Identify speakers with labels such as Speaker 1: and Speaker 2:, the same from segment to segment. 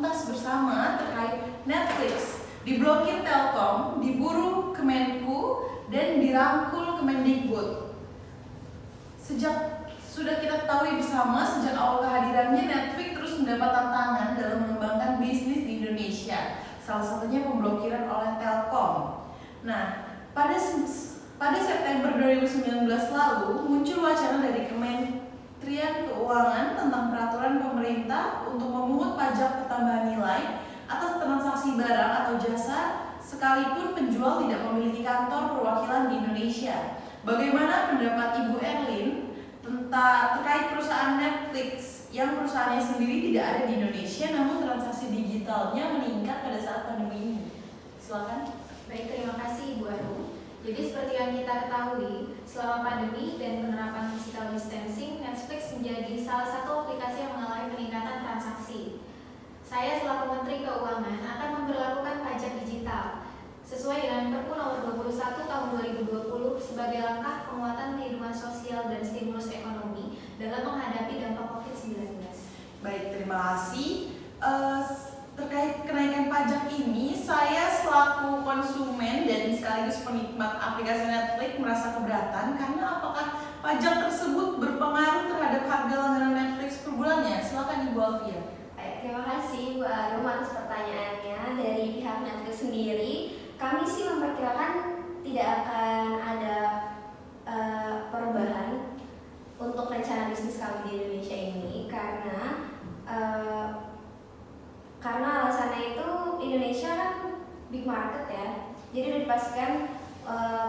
Speaker 1: tuntas bersama terkait Netflix. Diblokir Telkom, diburu Kemenku, dan dirangkul Kemendikbud. Sudah kita ketahui bersama, sejak awal kehadirannya Netflix terus mendapat tantangan dalam mengembangkan bisnis di Indonesia. Salah satunya pemblokiran oleh Telkom. Nah, pada September 2019 lalu muncul wacana dari Kementerian Keuangan tentang peraturan pemerintah untuk memungut pajak pertambahan nilai atas transaksi barang atau jasa sekalipun penjual tidak memiliki kantor perwakilan di Indonesia. Bagaimana pendapat Ibu Erlin terkait perusahaan Netflix yang perusahaannya sendiri tidak ada di Indonesia namun transaksi digitalnya meningkat pada saat pandemi ini? Silakan.
Speaker 2: Baik, terima kasih Ibu Arum. Jadi seperti yang kita ketahui, selama pandemi dan penerapan physical distancing, Netflix menjadi salah satu aplikasi yang mengalami peningkatan transaksi. Saya selaku Menteri Keuangan akan memberlakukan pajak digital sesuai dengan Perpu Nomor 21 Tahun 2020 sebagai langkah penguatan kehidupan sosial dan stimulus ekonomi dalam menghadapi dampak COVID-19.
Speaker 1: Baik, terima kasih. Terkait kenaikan pajak ini, saya selaku konsumen dan sekaligus penikmat aplikasi Netflix merasa keberatan karena apakah pajak tersebut berpengaruh terhadap harga langganan Netflix per bulannya? Silakan Ibu Alfia.
Speaker 3: Terima kasih Bu Arum atas pertanyaannya. Dari pihak Netflix sendiri, kami sih memperkirakan tidak akan ada perubahan untuk rencana bisnis kami di Indonesia ini karena alasannya itu Indonesia kan big market ya. Jadi sudah dipastikan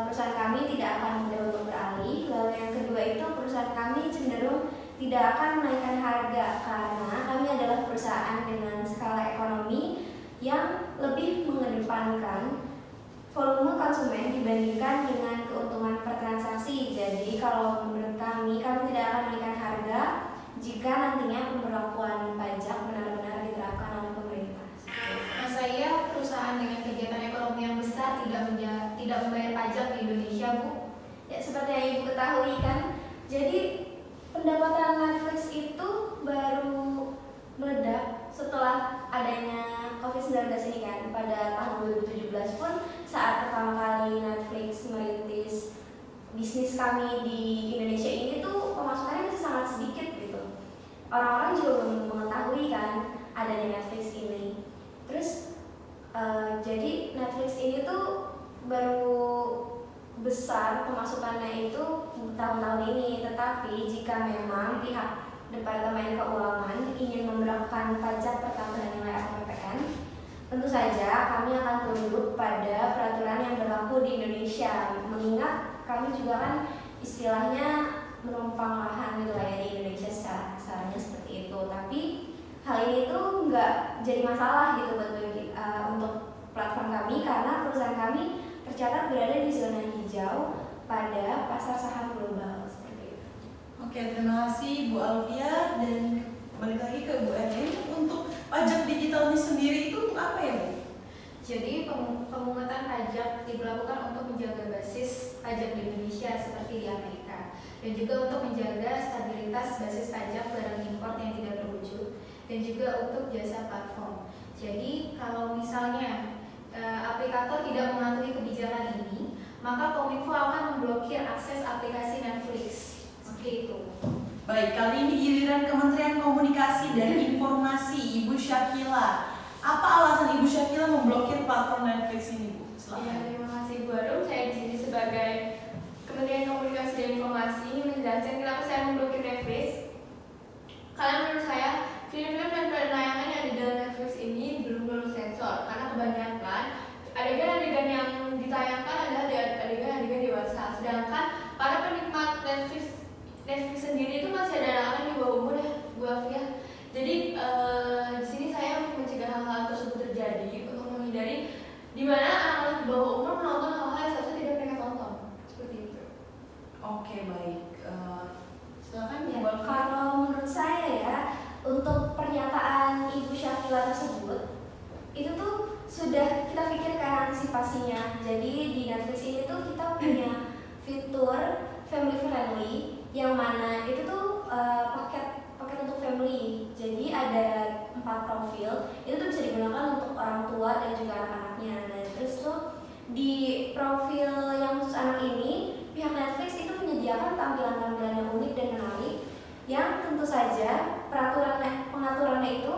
Speaker 3: perusahaan kami tidak akan mudah untuk beralih. Lalu yang kedua itu perusahaan kami cenderung tidak akan menaikkan harga karena kami adalah perusahaan dengan skala ekonomi yang lebih mengedepankan volume konsumen dibandingkan dengan keuntungan per transaksi. Jadi kalau menurut kami tidak akan menaikkan harga jika nantinya pemberlakuan pajak benar-benar diterapkan oleh pemerintah.
Speaker 2: Saya perusahaan dengan kegiatan ekonomi yang besar tidak membayar pajak di Indonesia, Bu.
Speaker 3: Ya, seperti yang Ibu ketahui kan, jadi pendapatan Netflix itu baru meledak setelah adanya COVID-19 ini kan. Pada tahun 2017 pun saat pertama kali Netflix merintis bisnis kami di Indonesia ini tuh pemasukannya masih sangat sedikit gitu. Orang-orang juga belum mengetahui kan adanya Netflix ini. Terus jadi Netflix ini tuh baru besar pemasukannya itu tahun-tahun ini. Tetapi jika memang pihak Departemen Keuangan ingin memberlakukan pajak pertambahan nilai atau PPN, tentu saja kami akan tunduk pada peraturan yang berlaku di Indonesia. Mengingat kami juga kan istilahnya menumpang lahan gitu lah ya di Indonesia secara kasarnya seperti itu. Tapi hal ini tuh nggak jadi masalah gitu untuk platform kami karena perusahaan kami tercatat berada di zona hijau pada pasar saham global seperti itu.
Speaker 1: Oke, terima kasih Bu Alfia, dan balik lagi ke Bu Erlin. Untuk pajak digital ini sendiri itu untuk apa ya Bu?
Speaker 2: Jadi pemungutan pajak diberlakukan untuk menjaga basis pajak di Indonesia seperti di Amerika, dan juga untuk menjaga stabilitas basis pajak barang impor yang tidak berwujud, dan juga untuk jasa platform. Jadi kalau misalnya aplikator tidak mematuhi kebijakan ini, maka Kominfo akan memblokir akses aplikasi Netflix. Seperti itu.
Speaker 1: Baik, kali ini giliran Kementerian Komunikasi dan Informasi, Ibu Syakila. Apa alasan Ibu Syakila memblokir platform Netflix ini, Bu? Silakan.
Speaker 4: Ya, terima kasih Bu Arum. Saya di sini sebagai Kementerian Komunikasi dan Informasi menjelaskan kenapa saya memblokir Netflix. Karena menurut saya film-film dan penayangan yang di dalam Netflix ini belum lulus sensor karena kebanyakan adegan-adegan yang ditayangkan adalah adegan-adegan dewasa. Sedangkan para penikmat Netflix sendiri itu masih ada anak-anak di bawah umur ya, Bu Alfia. Jadi di sini saya untuk mencegah hal-hal tersebut terjadi, untuk menghindari di mana anak-anak di bawah umur menonton hal-hal yang seharusnya tidak mereka tonton. Seperti itu.
Speaker 1: Oke, baik. Silakan
Speaker 3: Ya,
Speaker 1: Bu Alfia.
Speaker 3: kalau menurut saya ya, untuk pernyataan Ibu Syakila tersebut itu tuh sudah kita pikirkan antisipasinya. Jadi di Netflix ini tuh kita punya fitur family friendly yang mana itu tuh paket untuk family. Jadi ada 4 profil. Itu tuh menampilkan tampilan-tampilan yang unik dan menarik yang tentu saja pengaturannya itu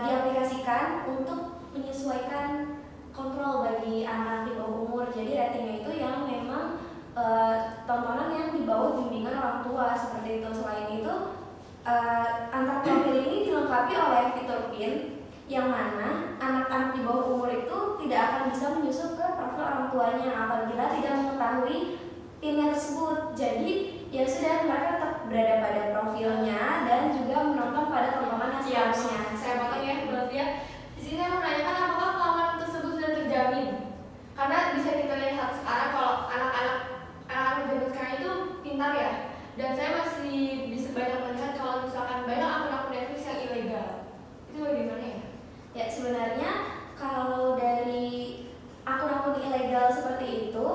Speaker 3: diaplikasikan untuk menyesuaikan kontrol bagi anak di bawah umur. Jadi ratingnya itu yang memang tontonan yang di bawah bimbingan orang tua seperti itu. Selain itu antar profil ini dilengkapi oleh fitur PIN yang mana anak-anak di bawah umur itu tidak akan bisa menyusup ke profil orang tuanya apabila tidak mengetahui PIN-nya tersebut. Jadi ya sudah, mereka tetap berada pada profilnya dan juga menonton pada tontonan yang seharusnya.
Speaker 4: Saya potong ya, berarti ya. Di sini saya menanyakan apakah keamanan tersebut sudah terjamin? Karena bisa kita lihat sekarang kalau anak-anak zaman sekarang itu pintar ya. Dan saya masih bisa banyak melihat kalau misalkan banyak akun-akun Netflix yang ilegal. Itu bagaimana ya?
Speaker 3: Ya sebenarnya kalau dari akun-akun ilegal seperti itu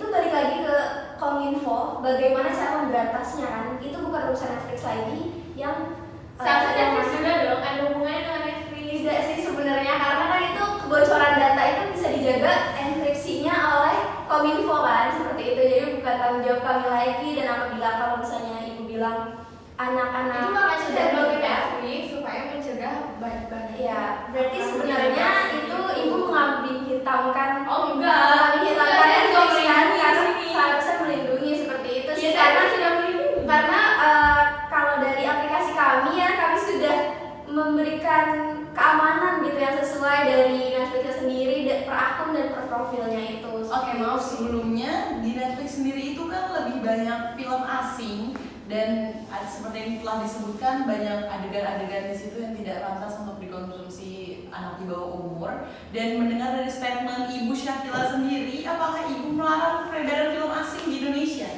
Speaker 3: balik lagi ke Kominfo, bagaimana cara memberantasnya kan? Itu bukan urusan Netflix lagi yang
Speaker 4: Seharusnya Netflix juga dong, ada hubungannya dengan Netflix.
Speaker 3: Tidak sih sebenarnya, karena kan itu kebocoran data itu bisa dijaga enkripsinya oleh Kominfo kan, seperti itu. Jadi bukan tanggung jawab kami lagi. Dan apabila kalau misalnya ibu bilang anak-anak
Speaker 4: Itu makanya
Speaker 3: sudah
Speaker 4: saya blokir
Speaker 3: menikah,
Speaker 4: Netflix supaya mencegah banyak.
Speaker 3: ya berarti sebenarnya itu ibu mengambing hitamkan.
Speaker 4: Oh enggak.
Speaker 3: Mengambing hitamkan
Speaker 4: Saya juga
Speaker 3: Netflix kan,
Speaker 4: melindungi
Speaker 3: karena
Speaker 4: di sini.
Speaker 3: seharusnya melindungi seperti itu
Speaker 4: Iya,
Speaker 3: sih.
Speaker 4: saya
Speaker 3: Karena
Speaker 4: sudah melindungi.
Speaker 3: karena kalau dari aplikasi kami ya, kami sudah memberikan keamanan gitu yang sesuai dari Netflix sendiri per akun dan per profilnya itu.
Speaker 1: Oke, maaf sebelumnya di Netflix sendiri itu kan lebih banyak film asing dan seperti yang telah disebutkan banyak adegan-adegan di situ yang tidak pantas untuk dikonsumsi anak di bawah umur. Dan mendengar dari statement Ibu Syakila sendiri, apakah Ibu melarang peredaran film asing di Indonesia?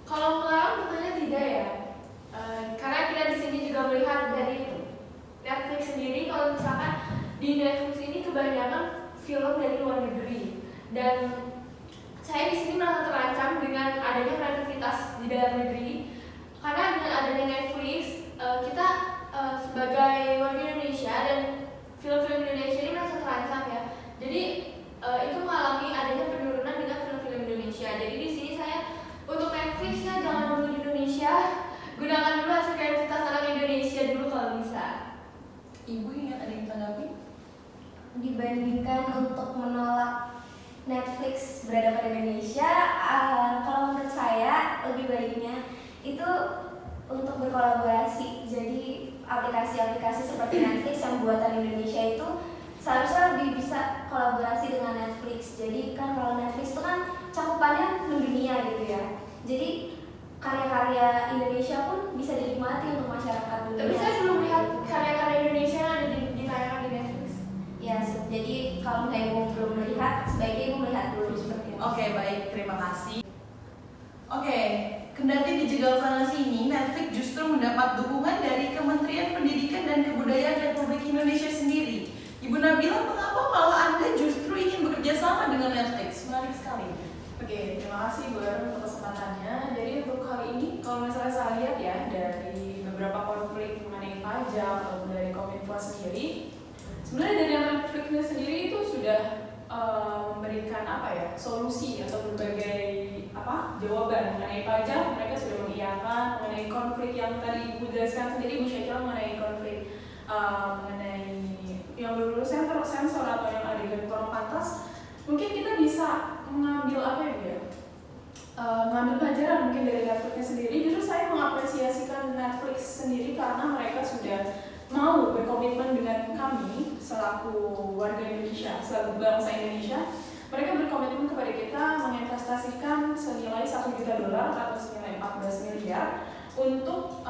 Speaker 4: Kalau melarang tentunya tidak ya. Karena kita di sini juga melihat dari Netflix sendiri, kalau misalkan di Netflix ini kebanyakan film dari luar negeri, dan saya di sini merasa terancam dengan adanya kreativitas di dalam negeri. Karena dengan adanya Netflix, kita sebagai warga Indonesia dan film-film Indonesia ini merasa terancam ya. Jadi itu mengalami adanya penurunan dengan film-film Indonesia. Jadi di sini saya untuk Netflixnya jangan dulu di Indonesia, gunakan dulu hasil kreativitas anak Indonesia dulu kalau bisa.
Speaker 1: Ibu ingat ada yang tanggapi?
Speaker 3: Dibandingkan untuk menolak Netflix berada pada Indonesia, kalau menurut saya lebih baiknya itu untuk berkolaborasi. Jadi aplikasi-aplikasi seperti Netflix yang buatan Indonesia itu seharusnya lebih bisa kolaborasi dengan Netflix. Jadi kan kalau Netflix itu kan cakupannya mendunia gitu ya. Jadi karya-karya Indonesia pun bisa dinikmati untuk masyarakat dunia.
Speaker 4: Tapi saya belum lihat karya-karya Indonesia yang ada ditayangkan di Netflix.
Speaker 3: Ya, jadi kalau misalnya ibu belum melihat, sebaiknya ibu melihat dulu seperti itu.
Speaker 1: Oke, baik, terima kasih. Oke, kendati dijegal sana sini, Netflix justru mendapat dukungan dari Kementerian Pendidikan dan Kebudayaan Republik Indonesia sendiri. Ibu Nabila, mengapa malah Anda justru ingin bekerja sama dengan Netflix? Menarik sekali.
Speaker 5: Oke, terima kasih Bu Erin untuk kesempatannya. Jadi untuk kali ini, kalau misalnya saya lihat ya dari beberapa konflik mengenai pajak ataupun dari Kominfo sendiri, sebenarnya dari Netflix sendiri itu sudah memberikan solusi atau berbagai jawaban mengenai pajak. Mereka sudah mengiyakan mengenai konflik yang tadi Ibu jelaskan sendiri, Bu Syakila, mengenai konflik mengenai yang berburu sensor atau yang adegan kurang pantas. Mungkin kita bisa mengambil mengambil pelajaran mungkin dari Netflix sendiri. Justru saya mengapresiasikan Netflix sendiri karena mereka sudah mau berkomitmen dengan kami selaku warga Indonesia, selaku bangsa Indonesia. Mereka berkomitmen kepada kita menginvestasikan senilai $1 juta atau senilai 14 miliar untuk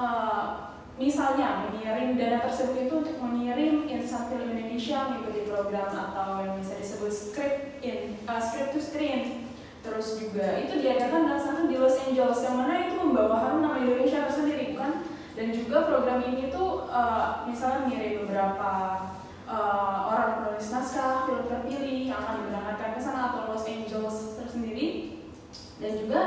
Speaker 5: misalnya mengirim dana tersebut itu untuk mengirim insan film Indonesia mengikuti program atau yang bisa disebut script to screen. Terus juga itu diadakan dilaksanakan di Los Angeles, yang mana itu membawa harum nama Indonesia tersendiri, bukan? Dan juga program ini tuh misalnya mengirim beberapa orang penulis naskah film terpilih yang akan diberangkatkan ke sana atau Los Angeles tersendiri. Dan juga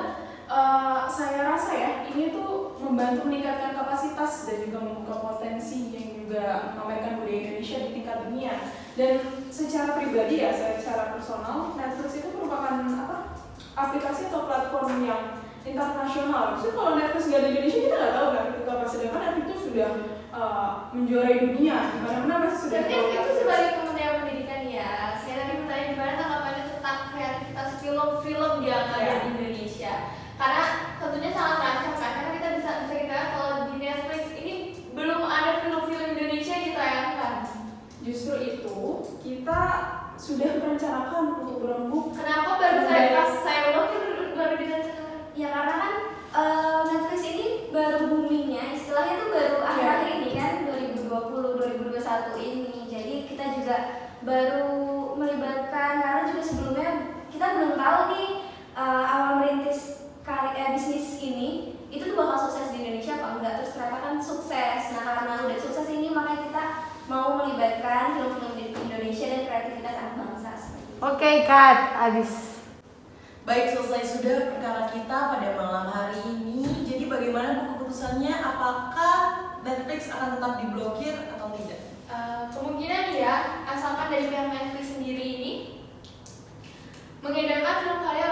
Speaker 5: saya rasa ya ini tuh membantu meningkatkan kapasitas dan juga membuka potensi yang juga memamerkan budaya Indonesia di tingkat dunia. Dan secara pribadi ya, saya secara personal, Netflix itu merupakan aplikasi atau platform yang internasional. Justru kalau Netflix nggak di Indonesia kita nggak tahu Netflix itu apa, sedangkan Netflix itu sudah menjuarai dunia, di mana-mana pasti sudah.
Speaker 4: Berarti itu sebagai Kementerian Pendidikan ya. Saya tadi bertanya gimana tanggapannya tentang kreativitas film-film yang ada di Indonesia. Karena tentunya sangat terancam kan, karena kita bisa kita lihat kalau di Netflix ini belum ada film-film Indonesia yang ditayangkan.
Speaker 5: Justru itu kita sudah merencanakan untuk berembuk.
Speaker 4: Kenapa baru pas saya blokir baru direncanakan?
Speaker 3: Ya karena kan Netflix ini baru boomingnya, istilahnya tuh baru akhir-akhir ini kan 2020-2021 ini. Jadi kita juga baru melibatkan, karena juga sebelumnya kita belum tahu nih awal merintis bisnis ini itu tuh bakal sukses di Indonesia apa enggak. Terus ternyata kan sukses. Nah karena udah sukses ini makanya kita mau melibatkan film-film di Indonesia dan kreativitas anak bangsa.
Speaker 6: Oke, Kat, abis.
Speaker 1: Baik, selesai sudah perkara kita pada malam hari ini. Jadi bagaimana keputusannya? Apakah Netflix akan tetap diblokir atau tidak?
Speaker 4: Kemungkinan ya, asalkan dari pihak Netflix sendiri ini mengedarkan film karya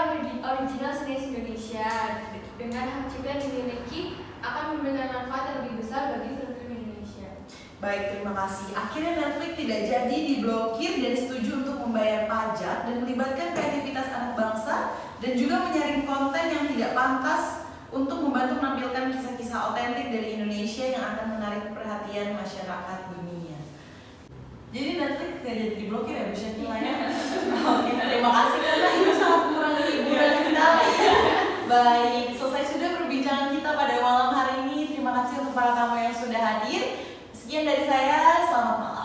Speaker 4: original seni Indonesia dengan hak cipta yang dimiliki akan memberikan manfaat yang lebih besar bagi film-film Indonesia.
Speaker 1: Baik, terima kasih. Akhirnya Netflix tidak jadi diblokir dan setuju untuk membayar pajak dan melibatkan kreativitas anak bangsa dan juga menyaring konten yang tidak pantas untuk membantu menampilkan kisah-kisah otentik dari Indonesia yang akan menarik perhatian masyarakat dunia. Jadi Netflix tidak jadi diblokir ya, Bu Syakila ya? Oke, terima kasih karena itu sangat mengurangi hiburan sekali. Baik, selesai sudah perbincangan kita pada malam hari ini. Terima kasih untuk para tamu yang sudah hadir. Sekian dari saya, selamat malam.